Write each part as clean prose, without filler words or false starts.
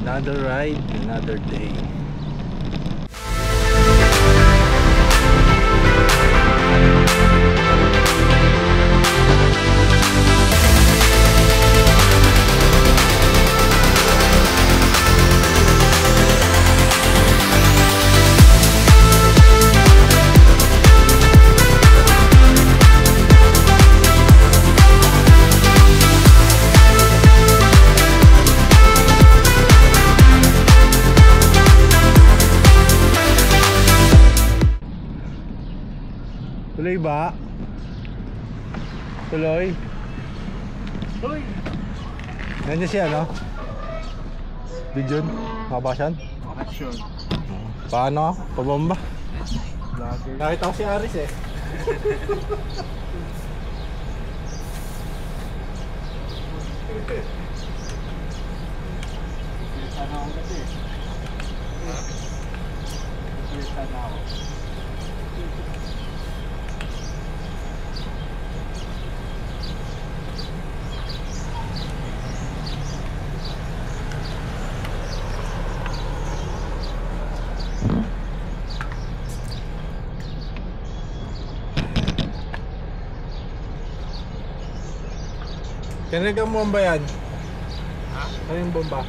Another ride, another day. Tuloy ba? Tuloy? Tuloy! Nandiyan siya, no? Dijon? Makabakasyan? Action. Paano? Pabomba? Nakita ko si Aris eh. Sana ako kasi. Sana ako. Kanagang bomba yan? Ha? Ano yung bomba?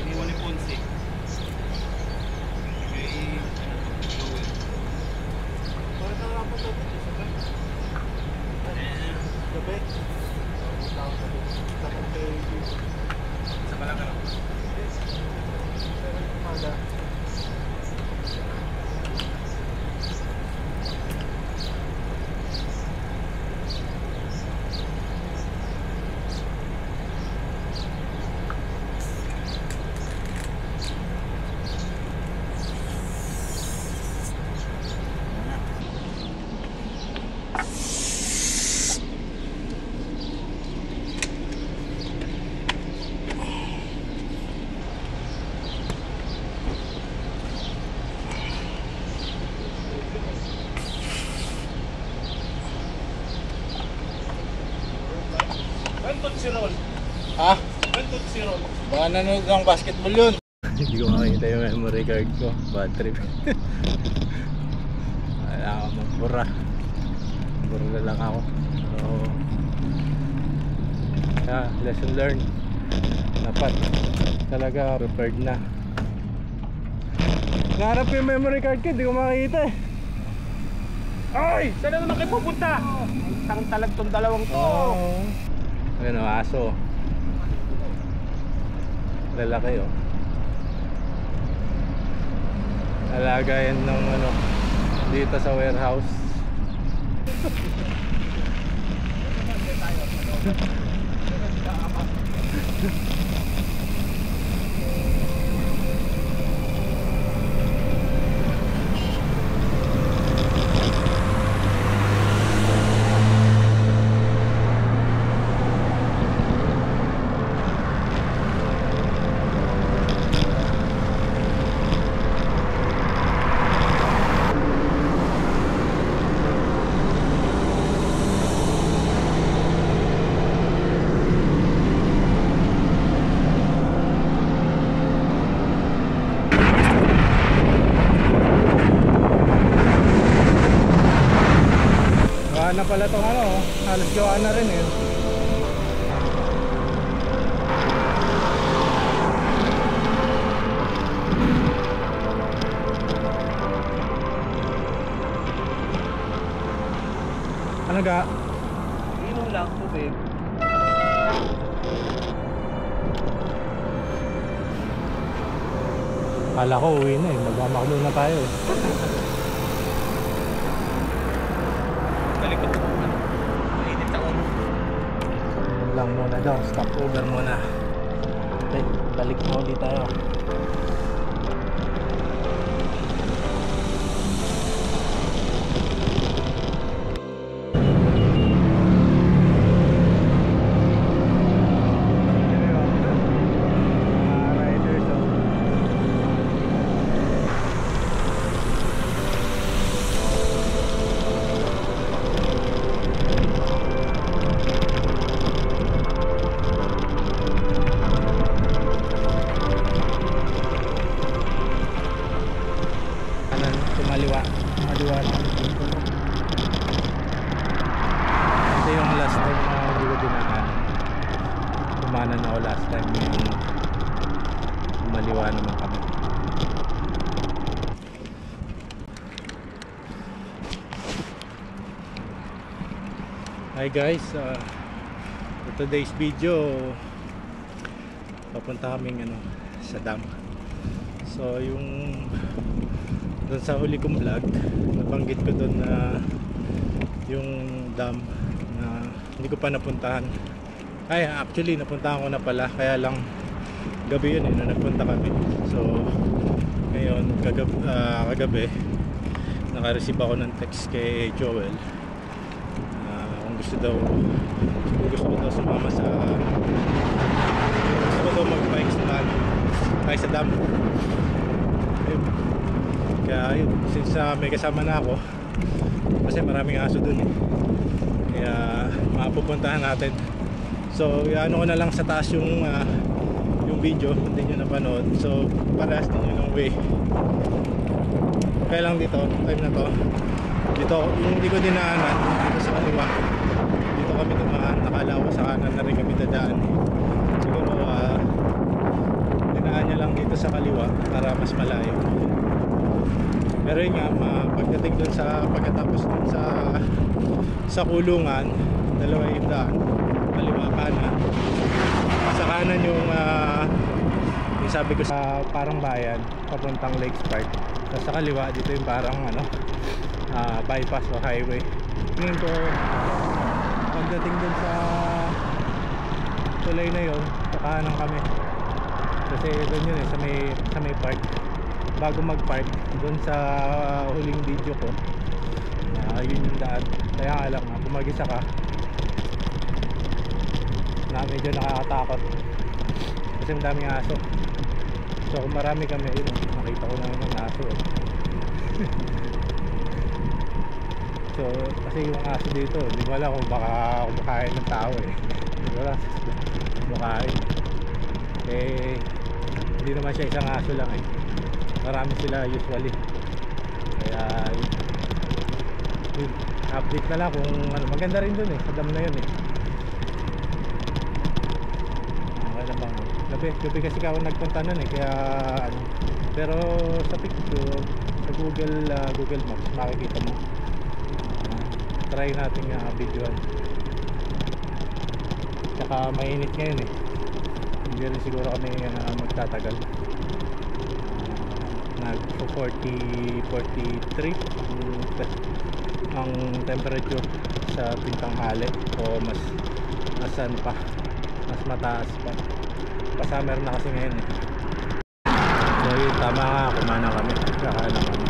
Iniwan ni Ponce. Bakit ang rapon ito? Gabi? Sa Balanga lang. Si Ron. Ha? Bentot si Ron. Baka nanood ng basketball yun. Hindi ko makikita yung memory card ko. Bad trip. Wala ako magbura. Bura na lang ako. So, yeah, lesson learned. Dapat talaga prepared na. Naharap yung memory card ko, hindi ko makikita eh. Ay! Saan na naman kayo pupunta? Isang talag tong dalawang to. Oh. Ayun o, aso. Lalaki o. Alaga yan ng ano, dito sa warehouse. Na pala itong ano, halos gawa na rin eh. Ano ga? Inom lang po, babe. Kala ko uwi na eh, magmamaklo na tayo eh. Talikot po. Mainit ako. Lang muna daw, stop over muna. Okay, balik mo ulit tayo. kumanan ako last time, yung maliwa naman kami. Hi guys, for today's video papunta kaming sa dam. So yung doon sa huli kong vlog, nabanggit ko doon na yung dam na hindi ko pa napuntahan. Ay, actually napuntahan ko na pala, kaya lang gabi yun na nagpunta kami. So ngayon kagabi naka-receive ako ng text kay Joel, kung gusto ko daw sumama sa mag-bike sa dam. Kaya yun, since may kasama na ako, kasi maraming aso dun kaya mapupuntahan natin. So ano ko na lang sa taas yung video, hindi nyo napanood. So parehas din yun ang way. Kaya lang dito, time na to, dito yung hindi ko dinaanan, dito sa kaliwa, dito kami dumaan. Nakala ko sa kanan na rin kami dadaan. Siguro dinaan niya lang dito sa kaliwa para mas malayo. Pero yun nga, pagdating dun pagkatapos dun sa kulungan, dalawa yung daan, kaliwa kanan. Sa kanan yung sabi ko sa parang bayan papuntang Lakes Park. Sa kaliwa dito yung parang bypass o highway. Tingin ko pagdating dun sa tulay na yun, sa kanan kami, kasi dun yun sa may park. Bago mag-park dun sa huling video ko, yun yung daan. Kaya nga lang, kung mag-isa ka na medyo nakakatakot kasi ang daming aso. So kung marami kami, yun, nakita ko na yung aso so kasi yung aso dito, hindi mo alam kung baka kumakain ng tao hindi mo alam kumakain hindi naman siya isang aso lang marami sila usually. Kaya yun, update na lang kung maganda rin dun sa dam na yun gabi kasi ako nagpunta nun kaya pero sa picture sa Google Maps makikita mo. Try natin videoan. Tsaka mainit ngayon hindi rin siguro kami magtatagal. Nag 43 ang temperature sa pintanghali, o mas mataas pa. Pa-summer na kasi ngayon So yun, tama nga, kumana kami. Kakain kami.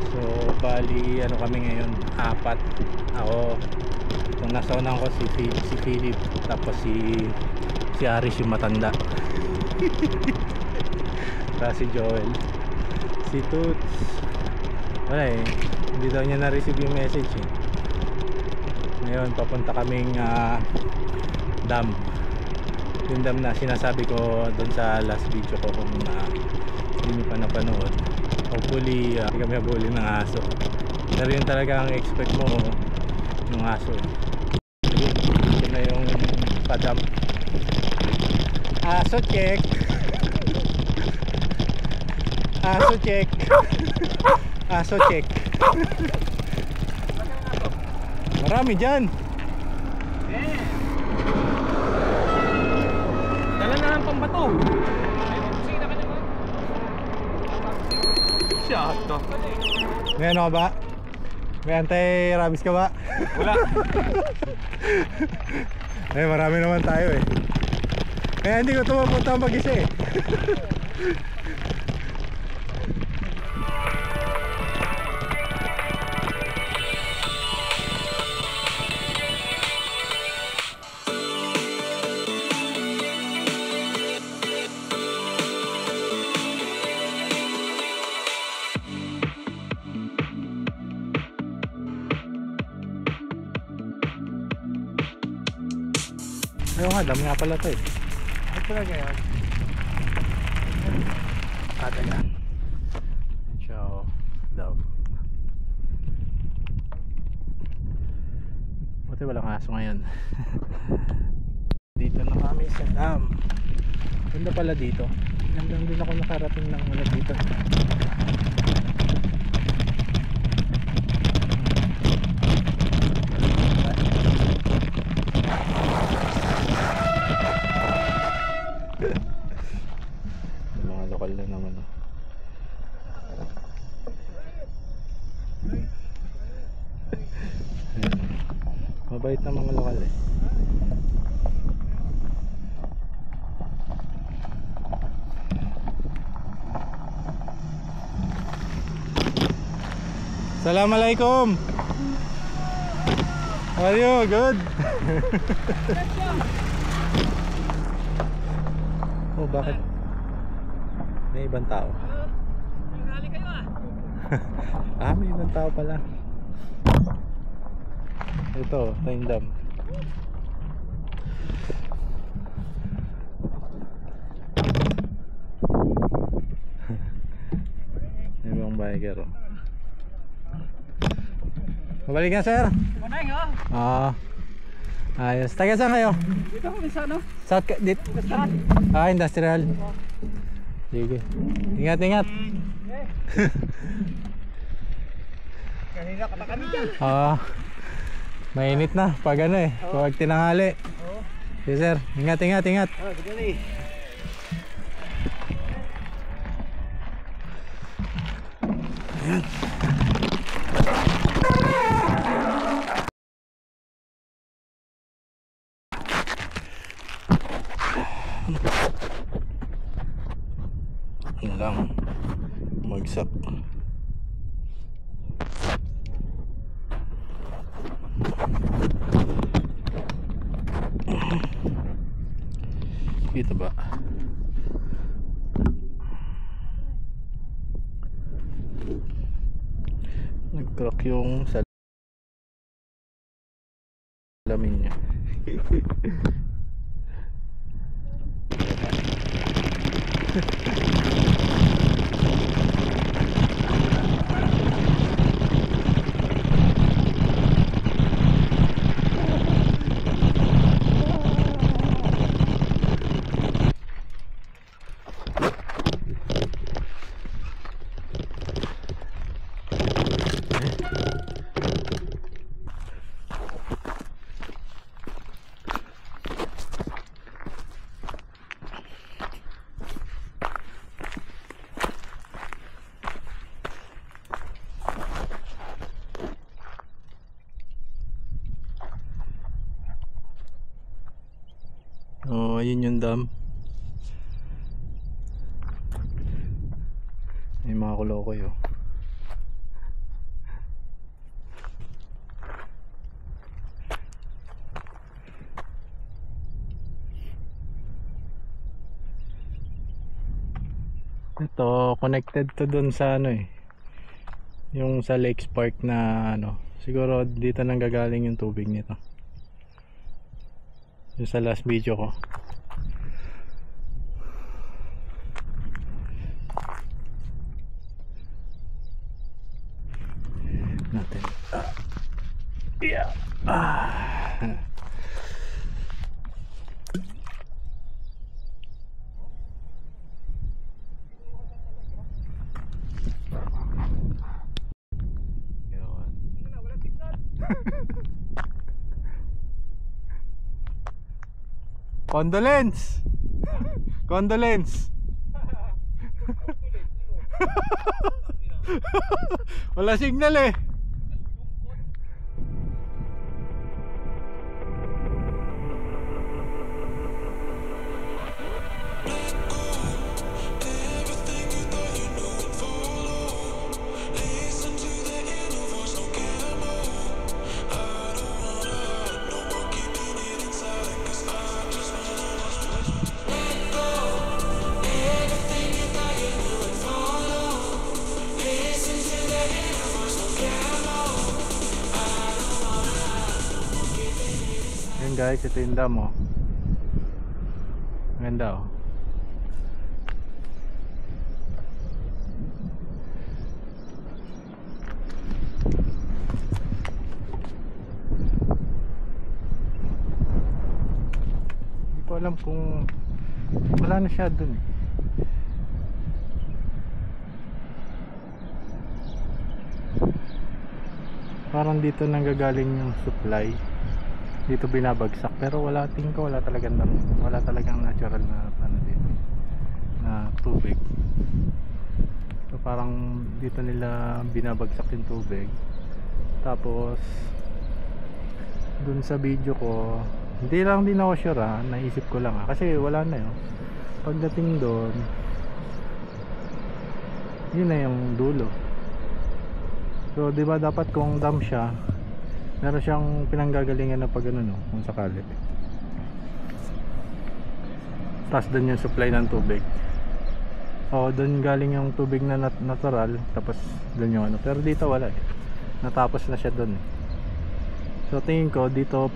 So bali kami ngayon, 4. Ako, kung nasa unang ko si Philip, tapos si Aris yung matanda. Tapos si Joel, si Toots wala hindi daw niya na-receive yung message Ngayon papunta kaming dam, yung dam na sinasabi ko dun sa last video ko. Kung hindi nyo pa napanood, hopefully hindi kami habulin ng aso. Pero yun talaga ang expect mo ng aso yun na yung padam. Aso check. Aso check. Aso check. Marami dyan. Dala na ng pambato. Shot to. May ano ka ba? May anti-rabies ka ba? Wala. Marami naman tayo Kaya hindi ko ito mapunta mag-isa Ayun nga, dami nga pala ito na ngayon. Teka. Ciao. Daw. Buti walang aso ngayon. Dito na kami sa dam. Ganda pala dito. Ganda din ako nakarating ng ulat dito. Mga lokal na naman. Mabait na mga lokal eh. Assalamualaikum. How are you? Good? Oh, bakit? May ibang tao. Nangali kayo Ah, may ibang tao pala. Ito, Tindam. Ibang biker. Mabalik na, sir. Manay ha? Ayos. Taga saan kayo? Dito kami sa ano? Sa dit. Industrial. Sige. Ingat, ingat. Kanina ka pa kami dyan. Mainit na pag ano eh. Pag tinanghali. Sige, sir. Ingat, ingat, ingat. Sige. Ayan. Yun lang. Magsak. Kita ba? Nag-crack yung salamin niya. Oh, ayun yung dam. May mga kulokoy oh. Ito, connected to dun sa ano eh. Yung sa Lakes Park na ano. Siguro dito nang gagaling yung tubig nito. Yung sa last video ko. Natin. Yeah. Condolence! Condolence! Wala signal eh. Guys, ito yung dam oh. Ganda oh. Hindi ko alam kung wala na siya dun eh. Parang dito nanggagaling yung supply, dito binabagsak, pero wala, tingin ko wala talagang natural na ano dito na tubig. So parang dito nila binabagsak yung tubig. Tapos dun sa video ko, hindi ako sure ha, naisip ko lang kasi wala na yun. Pagdating doon, yun na yung dulo. So, di ba dapat kung dam siya, meron siyang pinanggagalingan na pag ano, no, kung sakali. Tapos doon yung supply ng tubig. O, doon galing yung tubig na natural, tapos doon yung ano. Pero dito wala eh. Natapos na siya doon eh. So, tingin ko dito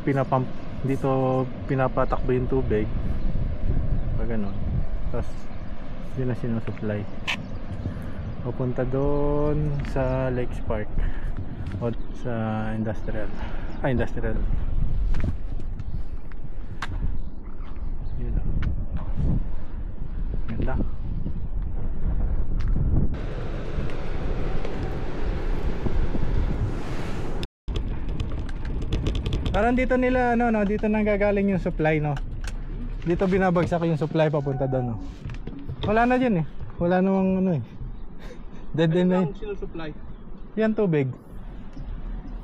pinapatakbo yung tubig. Pag ano. Tapos, yun na sinusupply. Pupunta doon sa Lakes Park o sa industrial. Industrial. Yun lang. Ganda. Parang dito nila ano, no, dito nanggagaling yung supply, no. Dito binabagsak yung supply papunta doon, no. Wala na diyan eh. Wala namang ano eh. Dead end na yun. Supply. Yan tubig.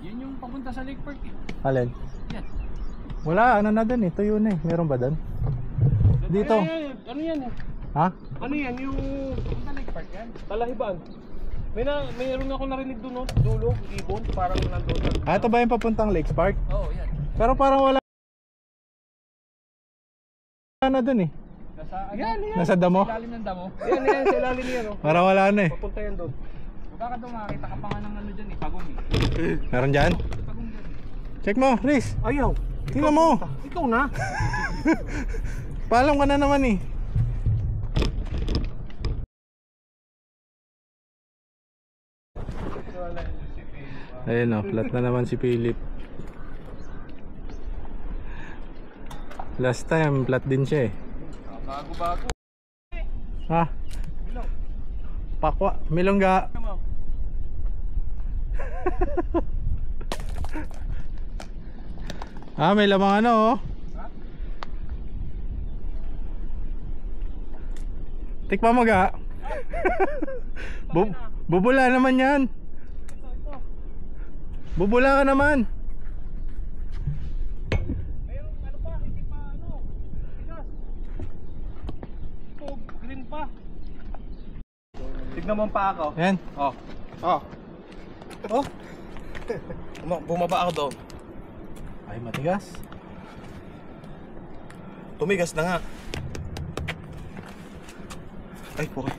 Yun yung papunta sa Lake Park eh. Alin? Yan. Wala, ano na dun eh. Tuyo na eh. Meron ba dun? Dito. Ano yan eh? Ha? Ano yan? Yung papunta Lake Park yan? Talahibaan. Mayroon ako narinig doon, no? Dulo, ibon, parang nandun. Ito ba yung papuntang Lakes Park? Oo, yan. Pero parang wala na dun eh. Yan. Nasa damo? Sa ilalim ng damo. Yan, sa ilalim yan, no? Parang wala na eh. Papunta yan doon. Baka doon makakita ka pa nga ng ano dyan eh, pagong eh. Meron dyan? Pagong dyan. Check mo, Riz. Ayaw. Tingnan mo. Ikaw na. Paalam ka na naman eh. Ayun o, flat na naman si Philip. Last time, flat din siya eh. Bago-bago. Ha? Milong. Pakwa, milongga. Ah, may lamang ano oh. Ha? Tikpa mo ga. Bubula naman yan. Ito. Bubula ka naman. Mayroong ano pa, hindi pa ano. Bigas. Ito, green pa. Tignan mo ang paa ko. Yan. Oh. Bumaba ako doon. Ay, matigas. Tumigas na nga. Ay, okay.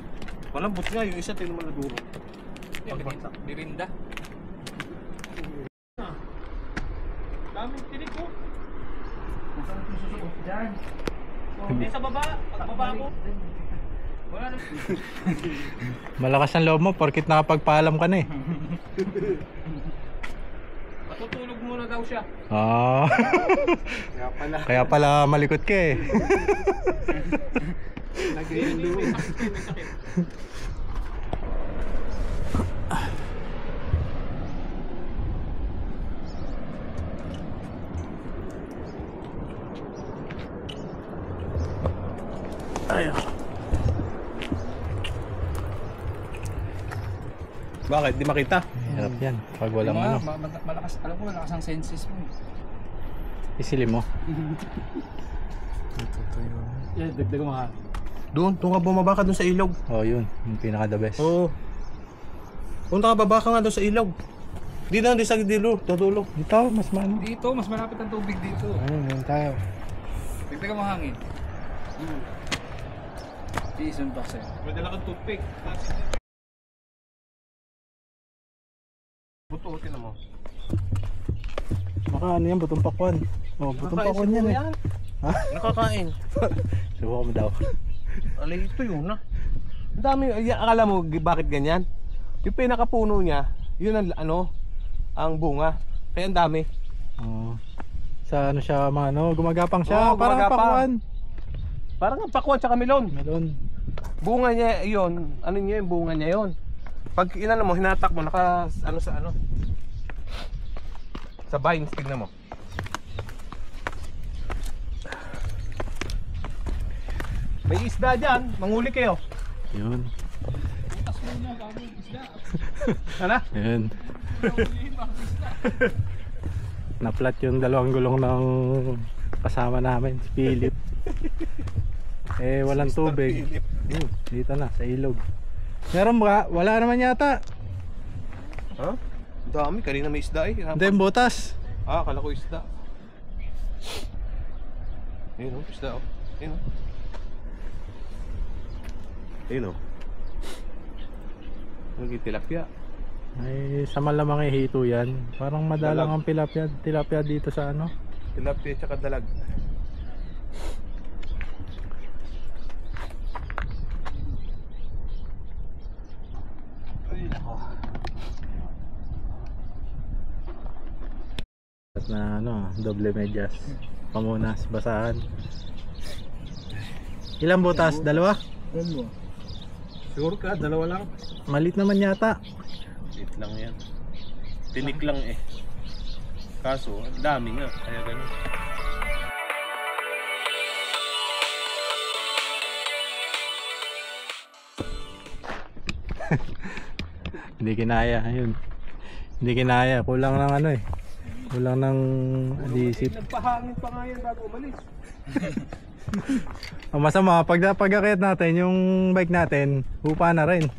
Malambot nga, yung isa tingnan mo na duro. Birinda. Daming tinik ko. Saan ito susuot? Diyan. Hindi sa baba. Pagbaba ko. Wala na. Malakas ang loob mo porkit nakapagpaalam ka na eh. Matutulog muna daw siya. Ah. Kaya pala malikot ka eh. May sakit. Ay. Bakit? Di makita? Hirap yan pag walang ano. Malakas, alam ko malakas ang senses mo. Isilim mo. Yeah, dagdag mo ha. Doon ka bumaba ka doon sa ilog. Oh, yun. Yung pinaka the best. Oo. Punta ka baba ka nga doon sa ilog. Di na, di sa dulo. Dito, mas maano. Dito, mas malapit ang tubig dito. Ayun, yun tayo. Dagdagan mo hangin. Season pa sa'yo. May dala kang toothpick. Bututin mo. Baka ano yan, butong pakwan. Oh, butong pakwan yan eh. Nakakain. Subukan mo daw. Alay, ito yun na. Ang dami, akala mo bakit ganyan? Yung pinakapuno niya, yun ang ang bunga. Kaya ang dami. Sa ano siya, mga ano, gumagapang siya. Oo, Parang gumagapang. pakuan. Parang ang pakwan tsaka melon. Melon. Bunga niya yun, ano niya yung bunga niya yun. Pag inano mo, hinatak mo, naka ano sa ano. Sa vines, tignan mo. May isda dyan, manguli kayo. Yun. Ano? Yun. Na-flat yung dalawang gulong ng kasama namin, si Philip. Eh, walang tubig. Dito na, sa ilog. Meron ba? Wala naman yata. Ha? Dami, kanina may isda eh. Hindi, yung butas. Ah, akala ko isda. Ayun o, isda o. Ayun o. Ayun o. Naging tilapia. Ay, sa malamang hito yan. Parang madalang ang tilapia dito sa ano. Tilapia tsaka dalag. Ay, nako. At na ano, doble medyas. Pamunas, basahan. Ilang butas? Dalawa? Sure ka, dalawa lang. Malit naman yata. Wait lang yan. Tinik lang eh. Kaso, ang dami nga. Kaya ganun. Hindi kinaya, ayun. Hindi kinaya, kulang ng ano eh. Kulang ng adhesive. Nagpahangin pa nga yan bago umalis. Ang masama, pag-akit natin yung bike natin, upa na rin.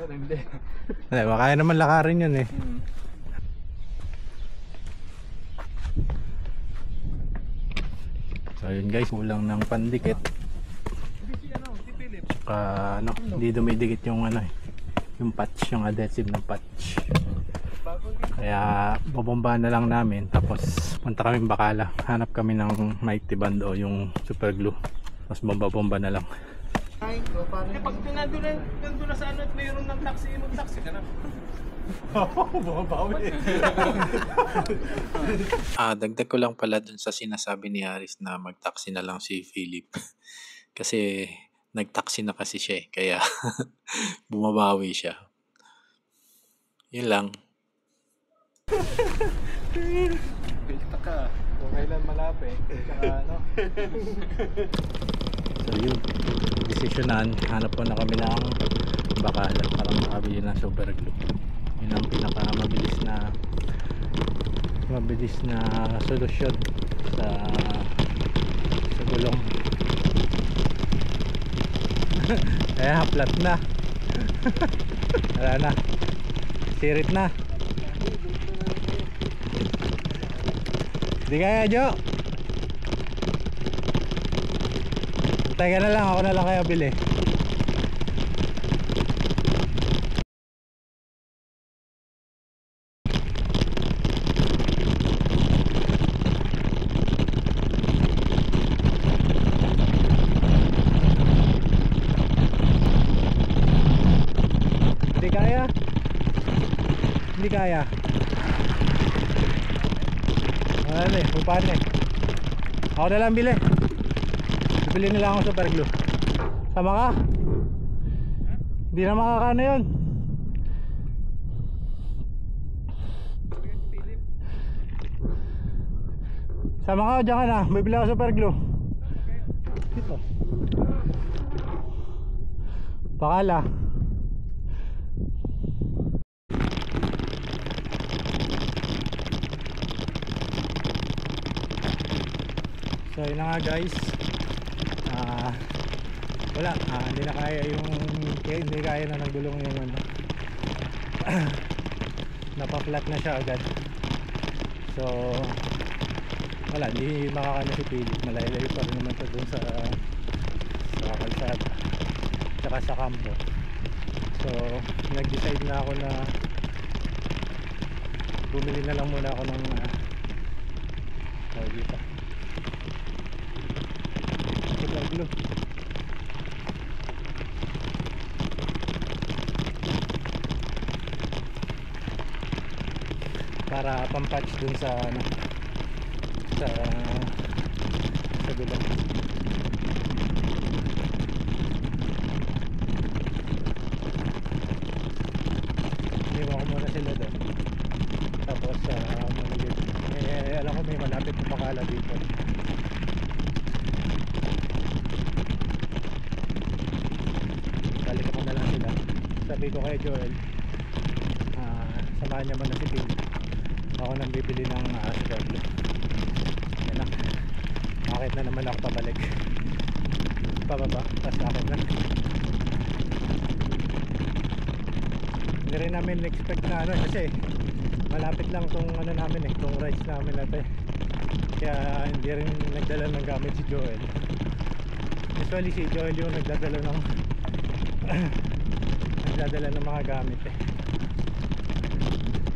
Hindi. Hindi, kaya naman lakarin yun eh. So yun guys, kulang ng pandikit. Tsaka ano, hindi dumidikit yung ano eh, yung patch, yung adhesive ng patch. Kaya babombahan na lang namin, tapos punta kami Bacala, hanap kami ng Mighty Band o yung super glue, tapos bomba na lang. Pag nandun na sa ano at mayroon ng taxi, mag-taxi ka na. Dagdag ko lang pala dun sa sinasabi ni Haris na mag-taxi na lang si Philip. Kasi nag-taxi na kasi siya eh, kaya bumabawi siya. Yun lang. Pilta ka. Kung kailan malapit, saka ano. So yun, desisyonan, hanap po na kami ng Bacala para makabili ng super glue. Yun ang pinakamabilis na solusyon sa gulong. Kaya flat na. Wala na, sirit na. Di kaya, Jo. Antay ka na lang, ako na lang kaya bili. Hindi kaya. Hindi kaya. Wala na eh, upahan na eh. Ako na lang bili. Bili nila ako super glue. Sama ka? Hindi na makakano yun. Sama ka, dyan ka na. Bibili ako super glue. Dito. Bacala. So yun na nga guys, wala, hindi na kaya yung, hindi kaya na nagulong yung ano. Napa-flat na siya agad. So wala, hindi makakano si Philip, malayo-layo pa rin naman ito dun sa kalsada tsaka sa kampo. So nag-decide na ako na bumili na lang muna ako ng pogi pa. Super glue. Para pampatch dun sa ano, sa gulong. Iniwan ko muna sila doon. Tapos malagay. Alam ko may malapit na pakala dito. Balik ko na lang sila. Sabi ko kay Joel, samahan niya muna si Phil. Ako nang bibili ng Sugarlo. Yan na. Bakit na naman ako pabalik. Pababa. Tapos bakit na. Hindi rin namin expect na ano kasi malapit lang tong ano namin tong rides namin natin. Kaya hindi rin nagdala ng gamit si Joel. Usually si Joel yung nagdadala ng mga gamit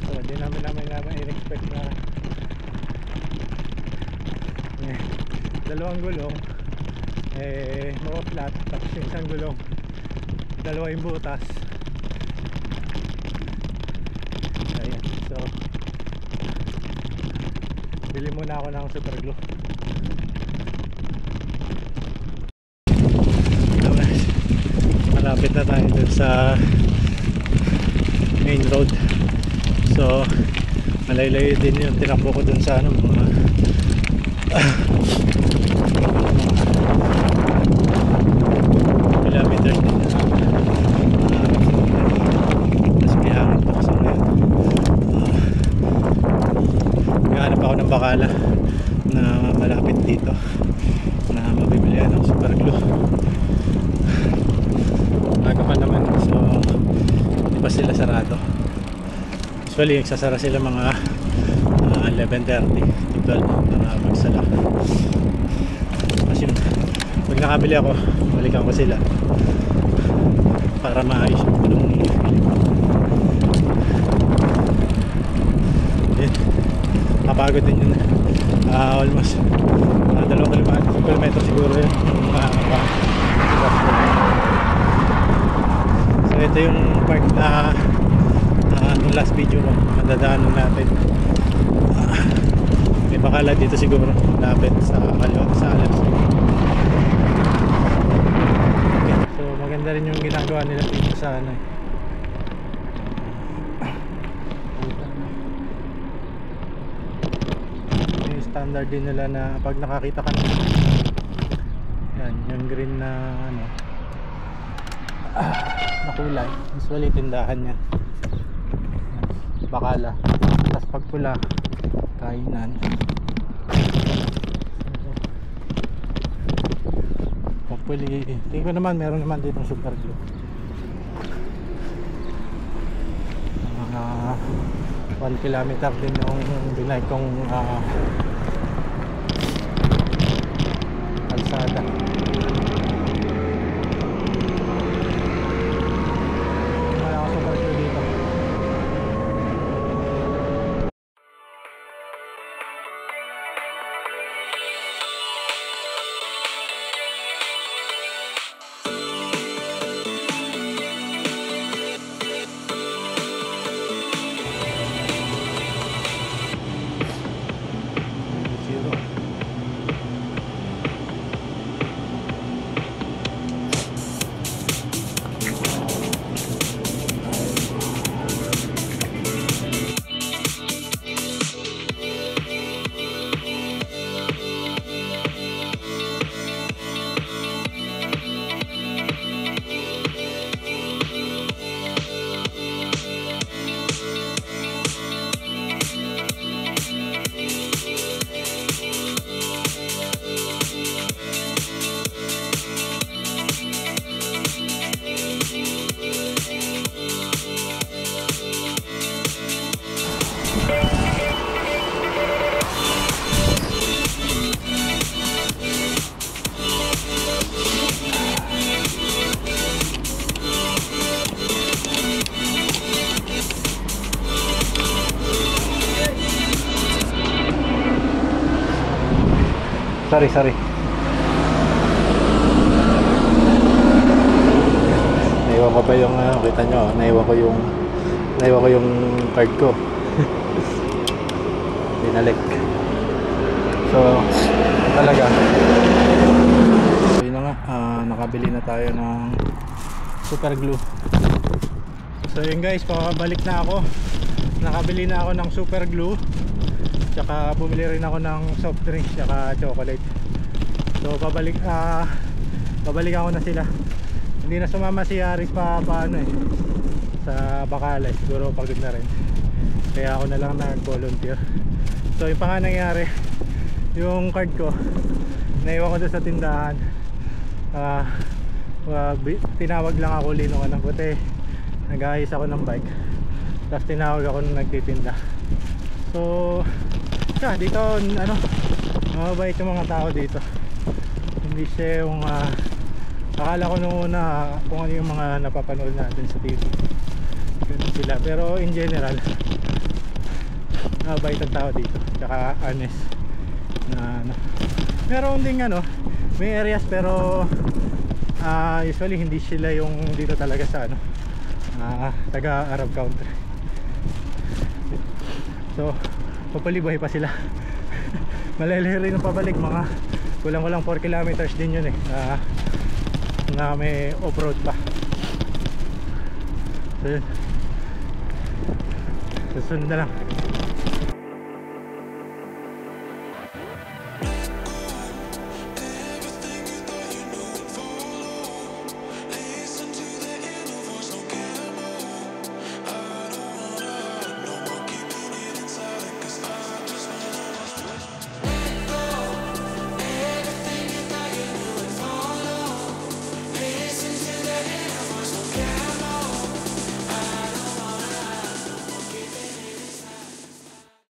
So hindi namin in-expect na dalawang gulong flat, tapos yung isang gulong dalawa yung butas. Ayan, so bili muna ako ng super glue. Malapit na tayo dun sa main road. So malaylayo din yung tinakbo ko dun sa ano, mga kilometers din na mas bihangin pa kasi ngayon. Naghahanap ako ng bakala na malapit dito na mabibilihan ng super glue. Aga pa naman, so hindi pa sila sarado. Usually nagsasara sila mga 11:30 to 12 para magsala. Kasi pag nakabili ako, balikan ko sila para maayos yung gulong nila. Kapagod din yun. Almost 2 kilometro siguro yun. So ito yung part na nung last video ko, madadaanan natin. May bakala dito siguro lapit sa alas. So maganda rin yung ginagawa nila dito sa ano yung standard din nila na pag nakakita ka yan, yung green na ano na kulay, usually tindahan yan, bakala. Tapos pag pula, kainan. Hopefully, tingin ko naman meron naman dito super glue. Mga 1 kilometer din yung binay kong kalsada. Wala ako super glue dito. Sorry. Naiwan ko pa yung kita nyo, naiwan ko yung card ko. Binalik. So, talaga. So, yun na nga, nakabili na tayo ng super glue. So yun guys, pabalik na ako. Nakabili na ako ng super glue. Tsaka bumili rin ako ng soft drinks tsaka chocolate. So babalik ako na sila. Hindi na sumama si Aris paano sa Bacalay, siguro pagod na rin. Kaya ako na lang nag-volunteer. So yung pa nga nangyari, yung card ko naiwan ko doon sa tindahan. Tinawag lang ako, lino ka ng puti. Nag-aayos ako ng bike. Tapos tinawag ako nung nagtitinda. So dito mababait yung mga tao dito. Hindi siya yung akala ko nung una kung ano yung mga napapanood natin sa TV, ganun sila. Pero in general mababait ang tao dito, tsaka honest na meron ding may areas pero usually hindi sila yung dito talaga sa taga Arab country. So papalibuhay pa sila. Malalayo rin ang pabalik, mga kulang 4 kilometers din yun na may off-road pa. So yun, susunod na lang.